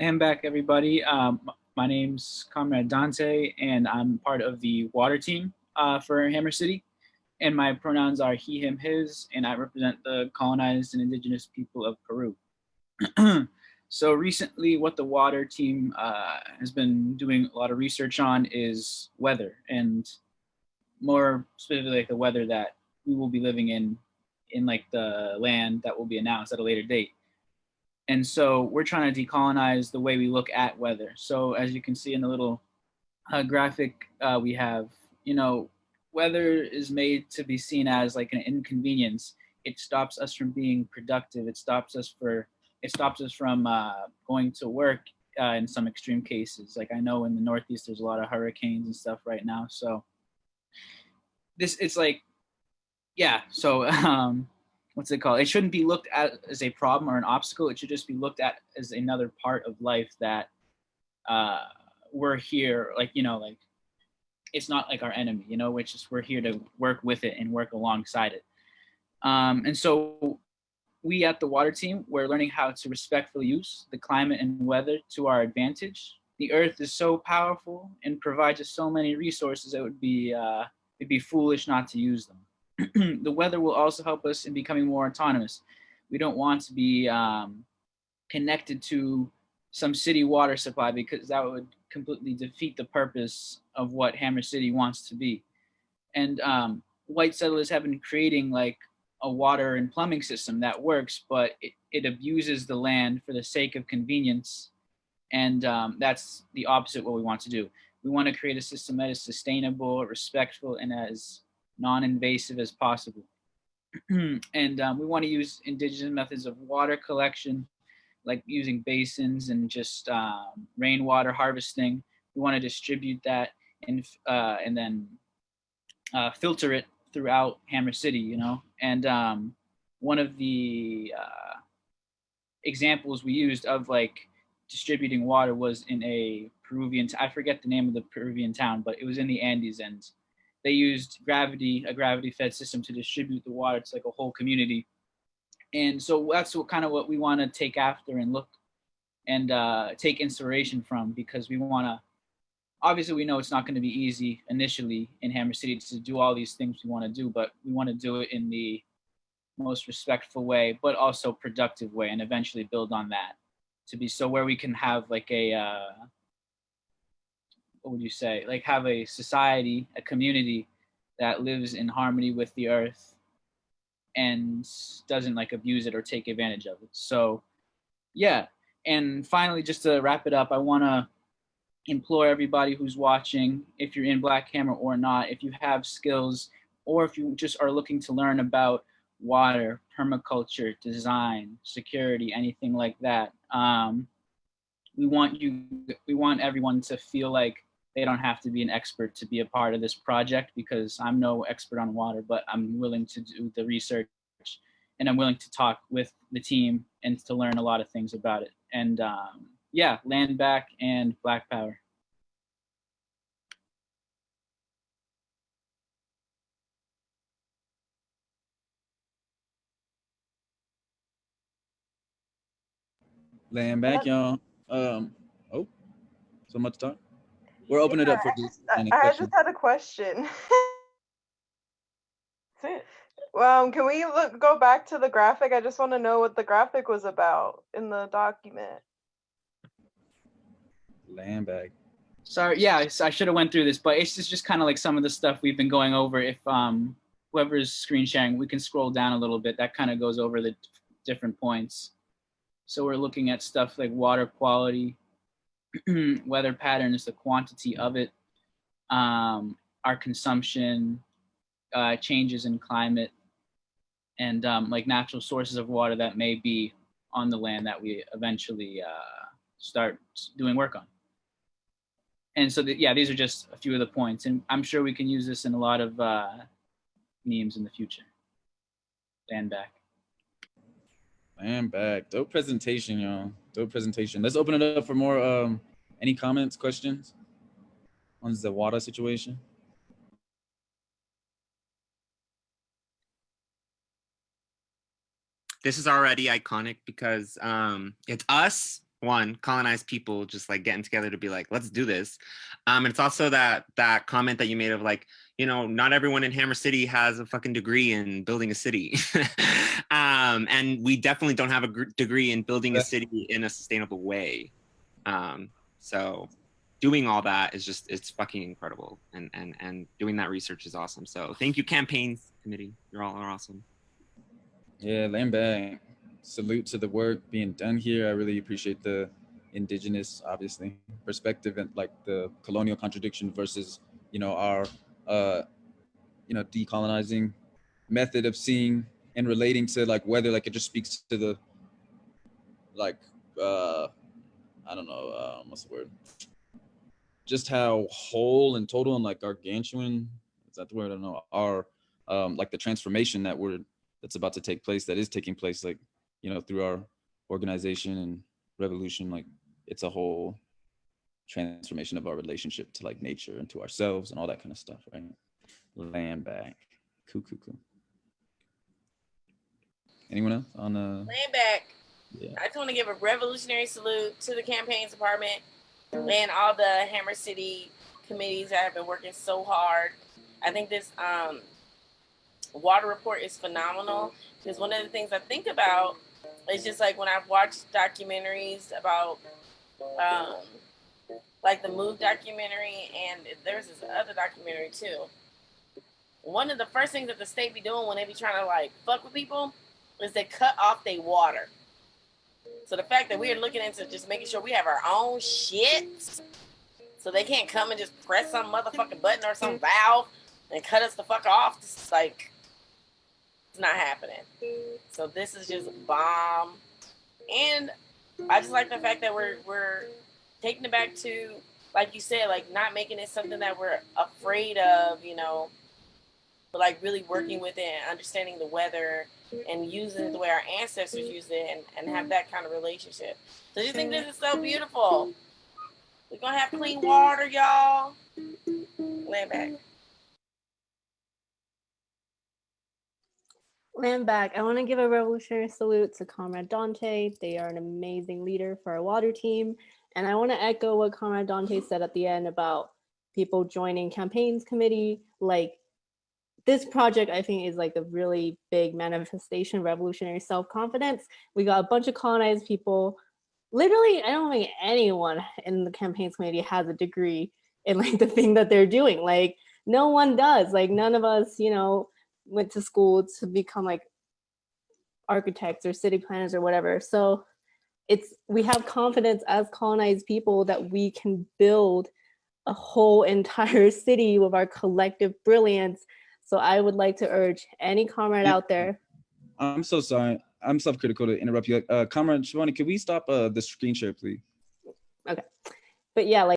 I'm back, everybody. My name's Comrade Dante, and I'm part of the water team for Hammer City. And my pronouns are he, him, his, and I represent the colonized and indigenous people of Peru. So recently, what the water team has been doing a lot of research on is weather, and more specifically, like the weather that we will be living in like the land that will be announced at a later date. And so we're trying to decolonize the way we look at weather. So as you can see in the little graphic, we have, weather is made to be seen as like an inconvenience. It stops us from being productive. It stops us from going to work in some extreme cases. Like I know in the Northeast, there's a lot of hurricanes and stuff right now. So it's like, yeah. So what's it called? It shouldn't be looked at as a problem or an obstacle. It should just be looked at as another part of life that we're here, like it's not like our enemy, which is we're here to work with it and work alongside it. And so we at the water team, we're learning how to respectfully use the climate and weather to our advantage. The earth is so powerful and provides us so many resources, it'd be foolish not to use them. The weather will also help us in becoming more autonomous. We don't want to be connected to some city water supply because that would completely defeat the purpose of what Hammer City wants to be. And white settlers have been creating like a water and plumbing system that works, but it abuses the land for the sake of convenience. And that's the opposite of what we want to do. We want to create a system that is sustainable, respectful, and as non-invasive as possible. And we want to use indigenous methods of water collection, like using basins and just rainwater harvesting. We want to distribute that and then filter it throughout Hammer City, And one of the examples we used of like distributing water was in a Peruvian, I forget the name of the Peruvian town, but it was in the Andes, and they used a gravity fed system to distribute the water to like a whole community. And so that's what we want to take after and look and take inspiration from, because we want to, obviously we know it's not going to be easy initially in Hammer City to do all these things we want to do, but we want to do it in the most respectful way, but also productive way, and eventually build on that to be so where we can have like a what would you say, like have a society, a community that lives in harmony with the earth and doesn't like abuse it or take advantage of it. So yeah. And finally, just to wrap it up, I want to implore everybody who's watching, if you're in Black Hammer or not, if you have skills or if you just are looking to learn about water, permaculture, design, security, anything like that, we want everyone to feel like they don't have to be an expert to be a part of this project, because I'm no expert on water, but I'm willing to do the research and I'm willing to talk with the team and to learn a lot of things about it. And yeah, land back and Black Power. Laying back, y'all. Oh, so much talk. We're opening it up for any I just questions. had a question. Can we go back to the graphic? I just want to know what the graphic was about in the document. Laying back. Sorry, yeah, I should have went through this, but it's just kind of like some of the stuff we've been going over. If whoever's screen sharing, we can scroll down a little bit. That kind of goes over the different points. So we're looking at stuff like water quality, weather patterns, the quantity of it, our consumption, changes in climate, and like natural sources of water that may be on the land that we eventually start doing work on. And so, yeah, these are just a few of the points, and I'm sure we can use this in a lot of memes in the future. Land back. Land back. Dope presentation, y'all. Dope presentation. Let's open it up for more. Any comments, questions on the water situation? This is already iconic because it's us one, colonized people just like getting together to be like, let's do this. And it's also that comment that you made of like, you know, not everyone in Hammer City has a fucking degree in building a city. And we definitely don't have a degree in building a city in a sustainable way. So doing all that is just, it's fucking incredible. And doing that research is awesome. So thank you, campaigns committee. You all are awesome. Yeah, land back. Salute to the work being done here. I really appreciate the indigenous, obviously, perspective and like the colonial contradiction versus, you know, our, you know, decolonizing method of seeing and relating to like whether like it just speaks to the like I don't know what's the word, just how whole and total and like gargantuan, is that the word? I don't know, our like the transformation that's about to take place, that is taking place, like, you know, through our organization and revolution. Like it's a whole transformation of our relationship to like nature and to ourselves and all that kind of stuff, right? Land back. Cool. Anyone else on Land back. Yeah. I just want to give a revolutionary salute to the campaigns department and all the Hammer City committees that have been working so hard. I think this water report is phenomenal, because one of the things I think about is just like when I've watched documentaries about like the Move documentary, and there's this other documentary too. One of the first things that the state be doing when they be trying to like fuck with people is they cut off their water. So the fact that we are looking into just making sure we have our own shit, so they can't come and just press some motherfucking button or some valve and cut us the fuck off, this is like, it's not happening. So this is just bomb. And I just like the fact that we're taking it back to, like you said, like not making it something that we're afraid of, you know, but like really working with it and understanding the weather and using it the way our ancestors used it, and have that kind of relationship. So I just think this is so beautiful. We're gonna have clean water, y'all. Land back. Land back. I want to give a revolutionary salute to Comrade Dante. They are an amazing leader for our water team. And I want to echo what Comrade Dante said at the end about people joining campaigns committee. Like, this project, I think, is like a really big manifestation of revolutionary self-confidence. We got a bunch of colonized people. Literally, I don't think anyone in the campaigns committee has a degree in like the thing that they're doing. Like, no one does. Like, none of us, you know, went to school to become like architects or city planners or whatever. So we have confidence as colonized people that we can build a whole entire city with our collective brilliance. So I would like to urge any comrade out there. I'm so sorry. I'm self-critical to interrupt you. Comrade Shivani, can we stop the screen share, please? Okay. But yeah, like,